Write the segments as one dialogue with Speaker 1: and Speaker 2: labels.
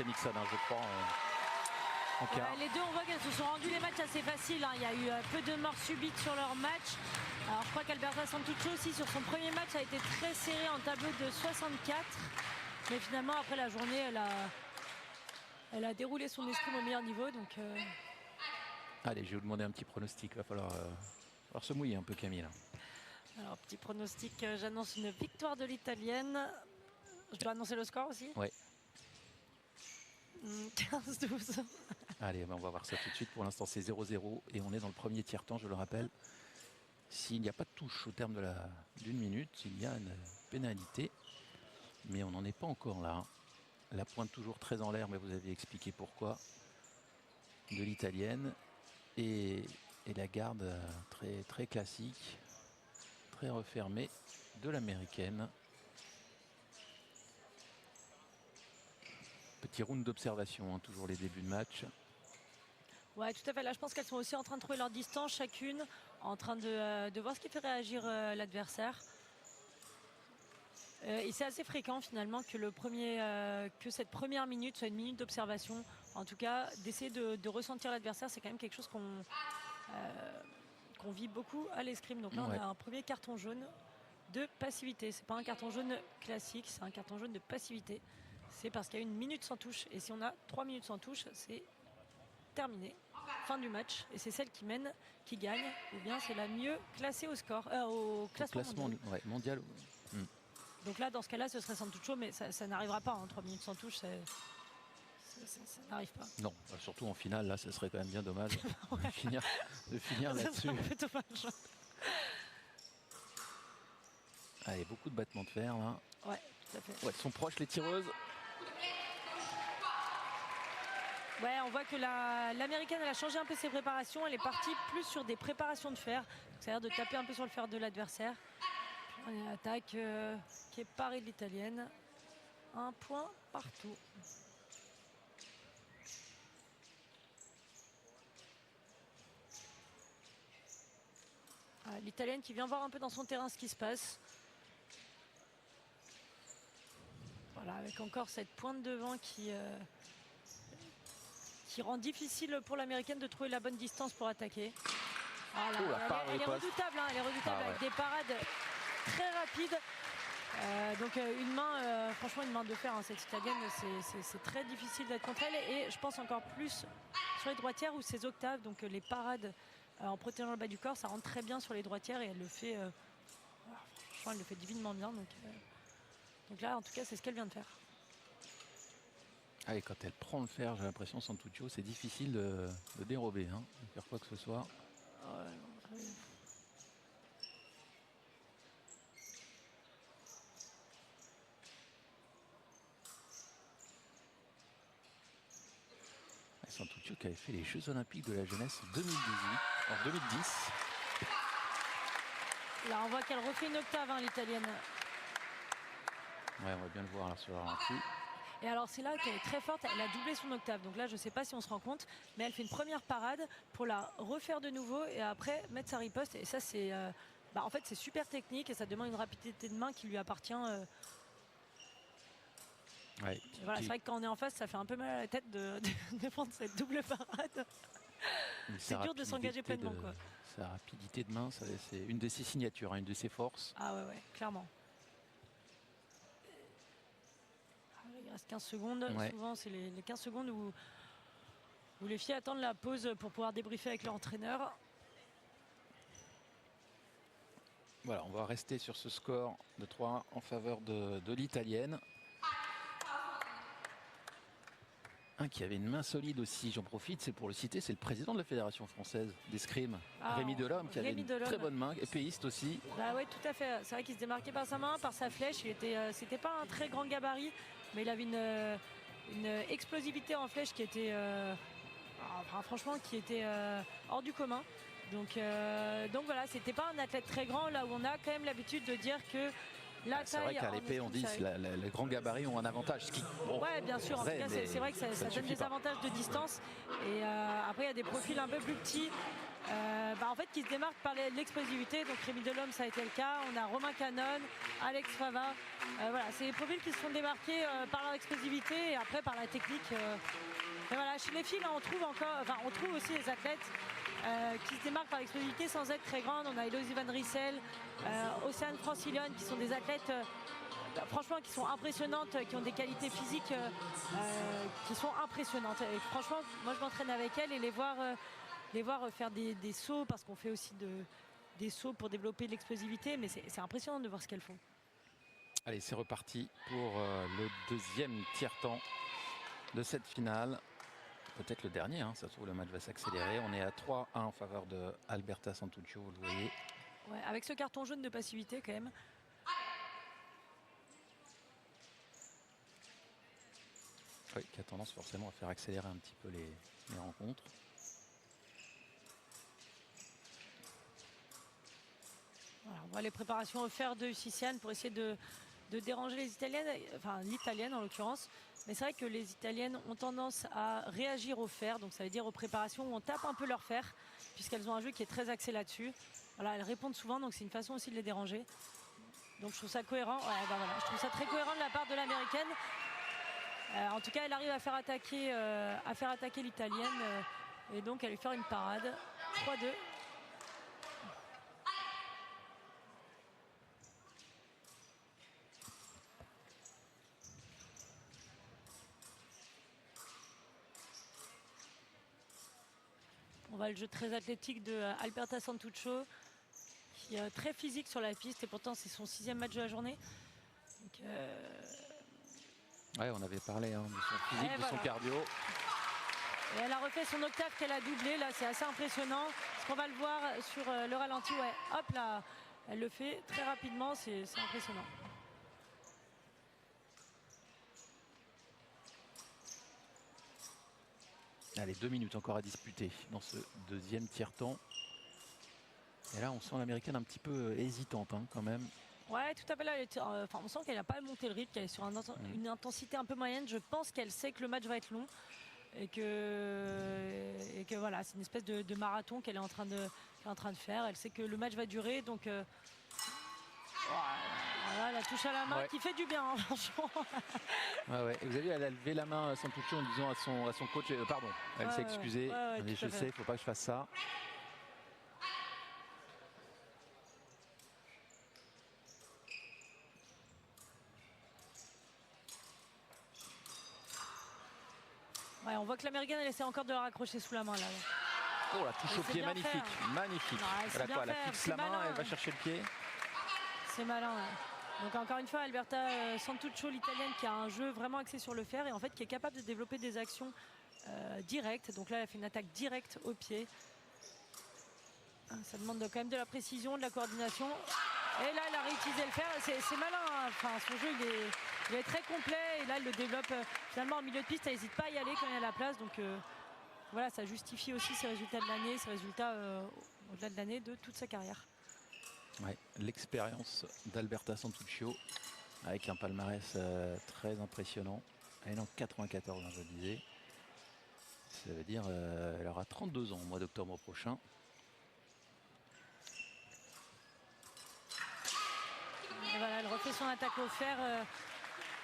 Speaker 1: c'est Nixon, hein, je crois.
Speaker 2: Les deux, on voit qu'elles se sont rendues les matchs assez faciles. Hein. Il y a eu peu de morts subites sur leur match. Alors je crois qu'Alberta Santucci aussi sur son premier match a été très serré en tableau de 64. Mais finalement après la journée elle a déroulé son escrime au meilleur niveau. Donc,
Speaker 1: Allez, je vais vous demander un petit pronostic. Il va falloir se mouiller un peu, Camille.
Speaker 2: Alors petit pronostic, j'annonce une victoire de l'Italienne. Je dois annoncer le score aussi?
Speaker 1: Oui.
Speaker 2: 15-12.
Speaker 1: Allez, on va voir ça tout de suite. Pour l'instant, c'est 0-0 et on est dans le premier tiers-temps, je le rappelle. S'il n'y a pas de touche au terme d'une minute, il y a une pénalité. Mais on n'en est pas encore là. La pointe toujours très en l'air, mais vous avez expliqué pourquoi. De l'Italienne. Et la garde très, très classique, très refermée de l'Américaine. Petit round d'observation, hein, toujours les débuts de match.
Speaker 2: Ouais, tout à fait. Là, je pense qu'elles sont aussi en train de trouver leur distance, chacune, en train de voir ce qui fait réagir l'adversaire. Et c'est assez fréquent finalement que cette première minute soit une minute d'observation. En tout cas, d'essayer de ressentir l'adversaire, c'est quand même quelque chose qu'on vit beaucoup à l'escrime. Donc là, on a un premier carton jaune de passivité. C'est pas un carton jaune classique, c'est un carton jaune de passivité. C'est parce qu'il y a une minute sans touche. Et si on a 3 minutes sans touche, c'est terminé. Fin du match. Et c'est celle qui mène qui gagne. Ou bien c'est la mieux classée au score, au classement mondial.
Speaker 1: Ouais, mondial.
Speaker 2: Donc là, dans ce cas-là, ce serait Santucci, mais ça n'arrivera pas. 3 minutes sans touche, ça n'arrive pas.
Speaker 1: Non, surtout en finale, là, ce serait quand même bien dommage de finir là-dessus.
Speaker 2: C'est un peu dommage.
Speaker 1: Allez, beaucoup de battements de fer, là.
Speaker 2: Ouais, tout à fait.
Speaker 1: Ouais, sont proches, les tireuses.
Speaker 2: Ouais, on voit que l'américaine, elle a changé un peu ses préparations. Elle est partie plus sur des préparations de fer. C'est-à-dire de taper un peu sur le fer de l'adversaire. Puis une attaque qui est parée de l'italienne. Un point partout. L'italienne qui vient voir un peu dans son terrain ce qui se passe. Voilà, avec encore cette pointe devant qui rend difficile pour l'américaine de trouver la bonne distance pour attaquer. Voilà, elle est redoutable, hein, elle est redoutable avec des parades très rapides. Donc une main, franchement une main de fer, hein, cette italienne, c'est très difficile d'être contre elle. Et je pense encore plus sur les droitières où ses octaves, donc les parades en protégeant le bas du corps, ça rentre très bien sur les droitières et elle le fait, franchement elle le fait divinement bien. Donc là en tout cas c'est ce qu'elle vient de faire.
Speaker 1: Allez, quand elle prend le fer, j'ai l'impression Santucci, c'est difficile de dérober, hein, de faire quoi que ce soit. Santucci qui avait fait les Jeux Olympiques de la jeunesse en 2010.
Speaker 2: Là on voit qu'elle refait une octave, hein, l'italienne.
Speaker 1: Ouais, on va bien le voir là, sur le ralenti.
Speaker 2: Et alors c'est là qu'elle est très forte, elle a doublé son octave. Donc là je ne sais pas si on se rend compte, mais elle fait une première parade pour la refaire de nouveau et après mettre sa riposte. Et ça c'est en fait c'est super technique et ça demande une rapidité de main qui lui appartient.
Speaker 1: Ouais,
Speaker 2: voilà, c'est vrai que quand on est en face, ça fait un peu mal à la tête de prendre cette double parade. C'est dur de s'engager pleinement, quoi.
Speaker 1: Sa rapidité de main, c'est une de ses signatures, hein, une de ses forces.
Speaker 2: Ah ouais, clairement. Il reste 15 secondes. Ouais. Souvent, c'est les 15 secondes où les filles attendent la pause pour pouvoir débriefer avec leur entraîneur.
Speaker 1: Voilà, on va rester sur ce score de 3 en faveur de l'italienne. Un qui avait une main solide aussi, j'en profite, c'est pour le citer, c'est le président de la Fédération française d'escrime, Rémi Delhomme, qui avait une très bonne main, épéiste aussi.
Speaker 2: Bah oui, tout à fait. C'est vrai qu'il se démarquait par sa main, par sa flèche. C'était pas un très grand gabarit, mais il avait une explosivité en flèche qui était, franchement, qui était hors du commun. Donc voilà, c'était pas un athlète très grand, là où on a quand même l'habitude de dire que
Speaker 1: c'est vrai qu'à l'épée, on dit que les grands gabarits ont un avantage.
Speaker 2: Ouais, bien sûr. En tout cas, c'est vrai que ça donne des avantages de distance. Et après, il y a des profils un peu plus petits en fait, qui se démarquent par l'explosivité. Donc Rémi Delhomme, ça a été le cas. On a Romain Canon, Alex Fava. Voilà, c'est des profils qui se sont démarqués par leur explosivité et après par la technique. Et voilà, chez les filles, là, on trouve aussi des athlètes qui se démarquent par l'explosivité sans être très grandes. On a Elodie Van Riessel, Océane Francilione, qui sont des athlètes franchement qui sont impressionnantes, qui ont des qualités physiques qui sont impressionnantes. Et franchement, moi je m'entraîne avec elles et les voir faire des sauts, parce qu'on fait aussi des sauts pour développer de l'explosivité, mais c'est impressionnant de voir ce qu'elles font.
Speaker 1: Allez, c'est reparti pour le deuxième tiers-temps de cette finale. Peut-être le dernier, hein, ça se trouve le match va s'accélérer. On est à 3-1 en faveur de Alberta Santuccio, vous le voyez.
Speaker 2: Ouais, avec ce carton jaune de passivité quand même.
Speaker 1: Oui, qui a tendance forcément à faire accélérer un petit peu les rencontres.
Speaker 2: Voilà, on voit les préparations offertes de Siciane pour essayer de déranger les Italiennes, enfin l'Italienne en l'occurrence. Mais c'est vrai que les Italiennes ont tendance à réagir au fer, donc ça veut dire aux préparations où on tape un peu leur fer, puisqu'elles ont un jeu qui est très axé là-dessus. Voilà, elles répondent souvent, donc c'est une façon aussi de les déranger. Donc je trouve ça cohérent. Ouais, voilà, je trouve ça très cohérent de la part de l'Américaine. En tout cas, elle arrive à faire attaquer l'Italienne et donc à lui faire une parade. 3-2. On voit le jeu très athlétique de Alberta Santuccio, qui est très physique sur la piste, et pourtant c'est son 6e match de la journée. Donc,
Speaker 1: ouais, on avait parlé de son physique, de son cardio.
Speaker 2: Et elle a refait son octave qu'elle a doublé, là c'est assez impressionnant. Est-ce qu'on va le voir sur le ralenti? Ouais, hop là, elle le fait très rapidement, c'est impressionnant.
Speaker 1: Allez, 2 minutes encore à disputer dans ce deuxième tiers-temps. Et là, on sent l'Américaine un petit peu hésitante quand même.
Speaker 2: Ouais, tout à fait. Là, on sent qu'elle n'a pas monté le rythme, qu'elle est sur une intensité un peu moyenne. Je pense qu'elle sait que le match va être long et que voilà, c'est une espèce de marathon qu'elle est en train de faire. Elle sait que le match va durer, donc voilà, la touche à la main qui fait du bien, franchement.
Speaker 1: Ouais. Vous avez vu, elle a levé la main sans toucher en disant à son coach, pardon, elle s'est excusée. Mais je sais, il ne faut pas que je fasse ça.
Speaker 2: Ouais, on voit que l'Américaine elle essaie encore de la raccrocher sous la main là.
Speaker 1: Oh, la touche au pied, magnifique, magnifique. Elle fixe la main, elle va chercher le pied.
Speaker 2: C'est malin. Ouais. Donc encore une fois, Alberta Santuccio, l'Italienne, qui a un jeu vraiment axé sur le fer et en fait qui est capable de développer des actions directes. Donc là, elle a fait une attaque directe au pied. Ça demande quand même de la précision, de la coordination. Et là, elle a réutilisé le fer. C'est malin. Hein. Enfin, son jeu, il est très complet. Et là, elle le développe finalement en milieu de piste. Elle n'hésite pas à y aller quand il y a la place. Donc voilà, ça justifie aussi ses résultats de l'année, ses résultats au-delà de l'année, de toute sa carrière.
Speaker 1: Ouais, l'expérience d'Alberta Santuccio avec un palmarès très impressionnant. Elle est en 94, je le disais. Ça veut dire elle aura 32 ans au mois d'octobre prochain.
Speaker 2: Et voilà, elle refait son attaque au fer.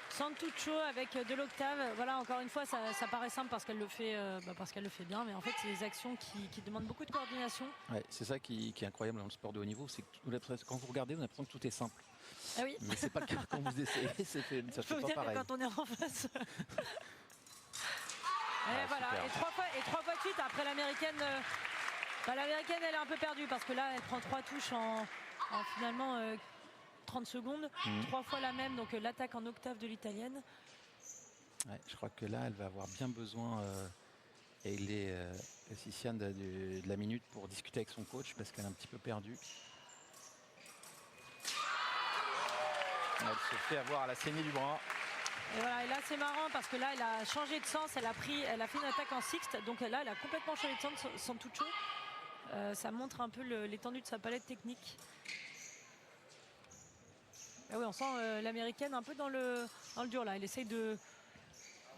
Speaker 2: Santuccio avec de l'octave. Voilà, encore une fois, ça paraît simple parce qu'elle le fait bien, mais en fait, c'est des actions qui demandent beaucoup de coordination.
Speaker 1: Ouais, c'est ça qui est incroyable dans le sport de haut niveau, c'est que quand vous regardez, vous avez l'impression que tout est simple.
Speaker 2: Ah oui.
Speaker 1: Mais c'est pas le cas quand vous essayez, ça fait pas pareil.
Speaker 2: Quand on est en face. Et voilà, et trois fois de suite après l'américaine. L'américaine, elle est un peu perdue parce que là, elle prend 3 touches en finalement 30 secondes. 3 fois la même, donc l'attaque en octave de l'italienne.
Speaker 1: Ouais, je crois que là, elle va avoir bien besoin, Siciane, de la minute pour discuter avec son coach parce qu'elle est un petit peu perdue. Elle se fait avoir à la saignée du bras.
Speaker 2: Et voilà, et là c'est marrant parce que là elle a changé de sens, elle a fait une attaque en sixte, donc là elle a complètement changé de sens sans Santuccio. Ça montre un peu l'étendue de sa palette technique. Ah oui, on sent l'américaine un peu dans le dur là, elle essaye de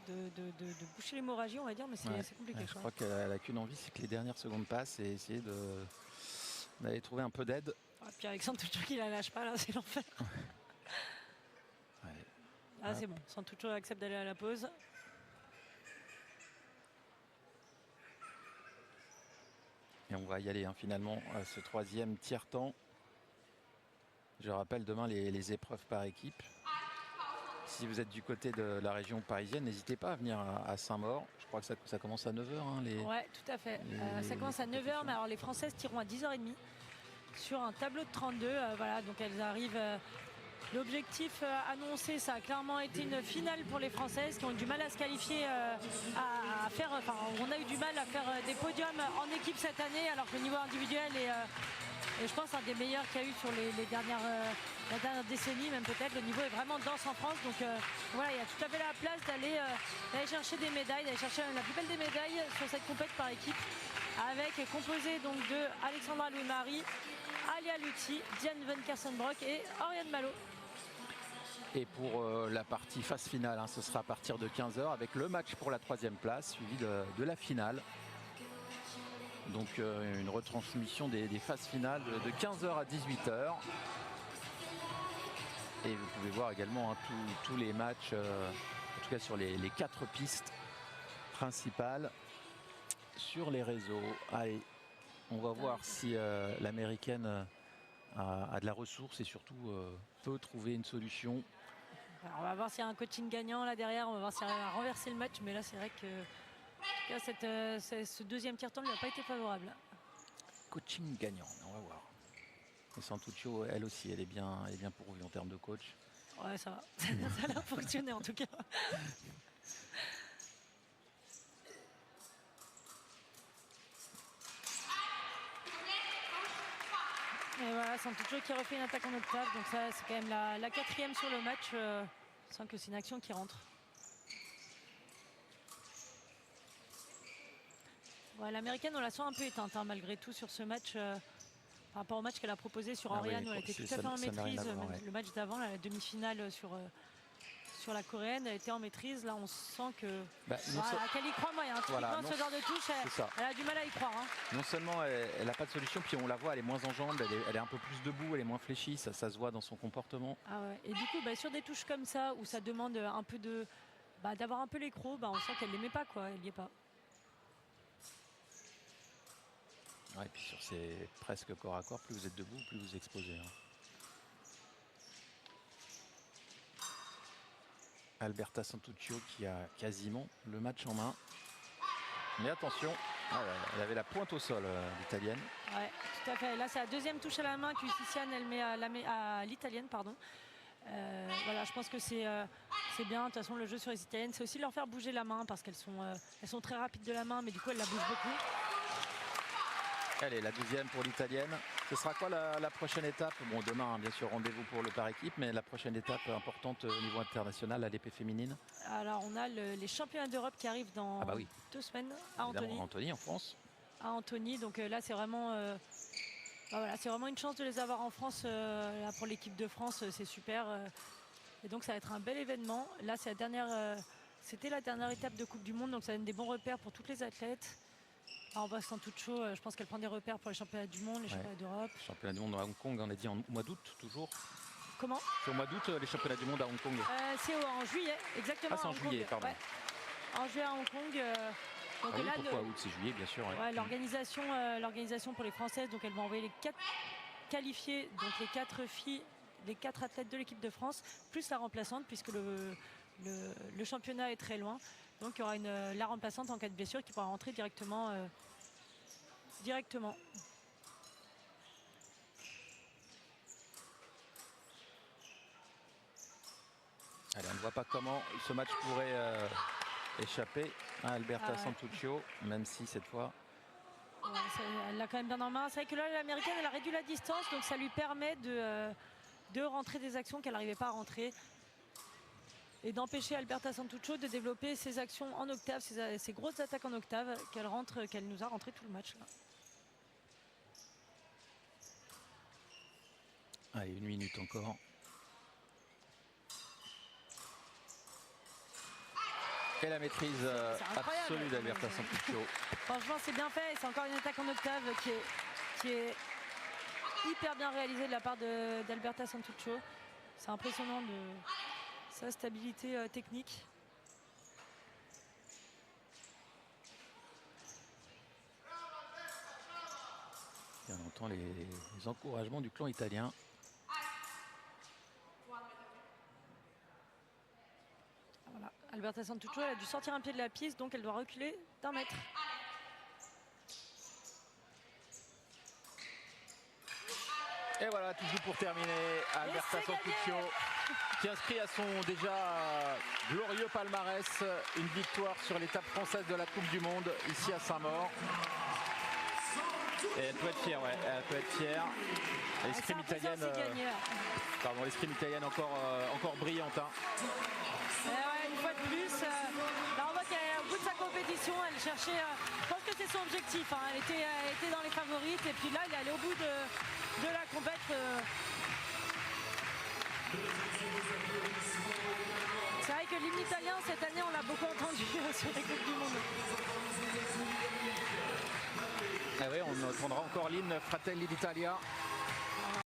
Speaker 2: de boucher l'hémorragie, on va dire, mais c'est compliqué.
Speaker 1: Je crois qu'elle n'a qu'une envie, c'est que les dernières secondes passent et essayer d'aller trouver un peu d'aide.
Speaker 2: Puis avec Santuccio qui la lâche pas, là, c'est l'enfer. Ah, c'est bon, Santuccio accepte d'aller à la pause.
Speaker 1: Et on va y aller finalement à ce 3e tiers-temps. Je rappelle demain les épreuves par équipe. Si vous êtes du côté de la région parisienne, n'hésitez pas à venir à Saint-Maur. Je crois que ça commence à 9h.
Speaker 2: Ouais, tout à fait. Ça commence à 9h, mais alors les Françaises tireront à 10h30 sur un tableau de 32. Voilà, donc elles arrivent. L'objectif annoncé, ça a clairement été une finale pour les Françaises qui ont eu du mal à se qualifier, on a eu du mal à faire des podiums en équipe cette année, alors que le niveau individuel est je pense un des meilleurs qu'il y a eu sur la dernière décennie, même peut-être. Le niveau est vraiment dense en France, donc voilà, il y a tout à fait la place d'aller chercher des médailles, d'aller chercher la plus belle des médailles sur cette compète par équipe, avec composé donc de Alexandra Louis-Marie, Alia Luthi, Diane Van Kersenbrock et Oriane Malo.
Speaker 1: Et pour la partie phase finale, ce sera à partir de 15h avec le match pour la 3e place suivi de la finale. Donc une retransmission des phases finales de 15h à 18h. Et vous pouvez voir également tous les matchs, en tout cas sur les 4 pistes principales sur les réseaux. Allez, on va voir si l'américaine a de la ressource et surtout peut trouver une solution.
Speaker 2: Alors on va voir s'il y a un coaching gagnant là derrière, on va voir si elle va renverser le match, mais là c'est vrai que en tout cas, ce 2e tiers-temps n'a pas été favorable.
Speaker 1: Coaching gagnant, on va voir. Et Santuccio, elle aussi, elle est bien pourvue en termes de coach.
Speaker 2: Ouais, ça va. Ça a l'air fonctionné en tout cas. Et voilà, Santuccio qui refait une attaque en octave, donc ça c'est quand même la 4e sur le match, sans que c'est une action qui rentre. Ouais, l'américaine, on la sent un peu éteinte malgré tout sur ce match, par rapport au match qu'elle a proposé sur Oriane, où elle était tout à fait en maîtrise. Le match d'avant, la demi-finale sur la coréenne, elle était en maîtrise. Là, on sent que qu'elle y croit moyen. Typiquement, ce genre de touche, elle a du mal à y croire.
Speaker 1: Non seulement elle n'a pas de solution, puis on la voit, elle est moins en jambes, elle est un peu plus debout, elle est moins fléchie, ça se voit dans son comportement.
Speaker 2: Ah ouais. Et du coup, sur des touches comme ça, où ça demande un peu d'avoir un peu l'écro, on sent qu'elle l'aimait pas, quoi. Elle n'y est pas.
Speaker 1: Ouais, et puis sur ces presque corps à corps, plus vous êtes debout, plus vous exposez. Alberta Santuccio qui a quasiment le match en main. Mais attention, elle avait la pointe au sol, l'italienne.
Speaker 2: Ouais, tout à fait. Là, c'est la 2e touche à la main que Siciane, elle met à l'italienne, pardon. Voilà, je pense que c'est bien. De toute façon, le jeu sur les italiennes, c'est aussi leur faire bouger la main parce qu'elles sont très rapides de la main, mais du coup, elles la bougent beaucoup.
Speaker 1: Allez, la 12e pour l'italienne. Ce sera quoi la prochaine étape? Bon, demain, bien sûr, rendez-vous pour le par équipe, mais la prochaine étape importante au niveau international à l'épée féminine?
Speaker 2: Alors, on a les championnats d'Europe qui arrivent dans 2 semaines à Antony.
Speaker 1: Antony, en France.
Speaker 2: À Antony, donc là, c'est vraiment... c'est vraiment une chance de les avoir en France. Là, pour l'équipe de France, c'est super. Et donc, ça va être un bel événement. Là, c'est c'était la dernière étape de Coupe du Monde, donc ça donne des bons repères pour toutes les athlètes. Alors, on va Santuccio, je pense qu'elle prend des repères pour les championnats du monde, les championnats d'Europe.
Speaker 1: Championnats du monde à Hong Kong, on a dit en mois d'août, toujours.
Speaker 2: Comment?
Speaker 1: C'est au mois d'août, les championnats du monde à Hong Kong.
Speaker 2: C'est en juillet, exactement.
Speaker 1: Ah, c'est en juillet, pardon.
Speaker 2: Ouais. En juillet à Hong Kong.
Speaker 1: Donc là, pourquoi août? C'est juillet, bien sûr.
Speaker 2: Ouais, l'organisation pour les Françaises, donc elle va envoyer les 4 qualifiés, donc les 4 filles, les 4 athlètes de l'équipe de France, plus la remplaçante, puisque le championnat est très loin. Donc il y aura la remplaçante en cas de blessure qui pourra rentrer directement.
Speaker 1: Allez, on ne voit pas comment ce match pourrait échapper à Alberta Santuccio, même si cette fois...
Speaker 2: Ouais, elle l'a quand même bien en main. C'est vrai que là, l'américaine, elle a réduit la distance, donc ça lui permet de rentrer des actions qu'elle n'arrivait pas à rentrer. Et d'empêcher Alberta Santuccio de développer ses actions en octave, ses grosses attaques en octave qu'elle nous a rentré tout le match. Là.
Speaker 1: Allez, 1 minute encore. Et la maîtrise
Speaker 2: C'est incroyable.
Speaker 1: absolue d'Alberta Santuccio.
Speaker 2: Franchement, c'est bien fait. C'est encore une attaque en octave qui est hyper bien réalisée de la part d'Alberta Santuccio. C'est impressionnant de sa stabilité technique.
Speaker 1: Et on entend les encouragements du clan italien.
Speaker 2: Voilà. Alberta Santuccio, elle a dû sortir un pied de la piste, donc elle doit reculer d'1 mètre.
Speaker 1: Et voilà, toujours pour terminer, Alberta Santuccio qui inscrit à son déjà glorieux palmarès une victoire sur l'étape française de la Coupe du Monde ici à Saint-Maur. Et elle peut être fière, ouais, elle peut être fière. L'escrime italienne, encore brillante. Hein.
Speaker 2: Ouais, une fois de plus, là on voit qu'au bout de sa compétition, elle cherchait, je pense que c'est son objectif, hein, elle était dans les favorites et puis là elle est allée au bout de la compète. C'est vrai que l'hymne italien cette année on l'a beaucoup entendu sur les Coupes du Monde.
Speaker 1: Ah oui, on entendra encore l'hymne Fratelli d'Italia.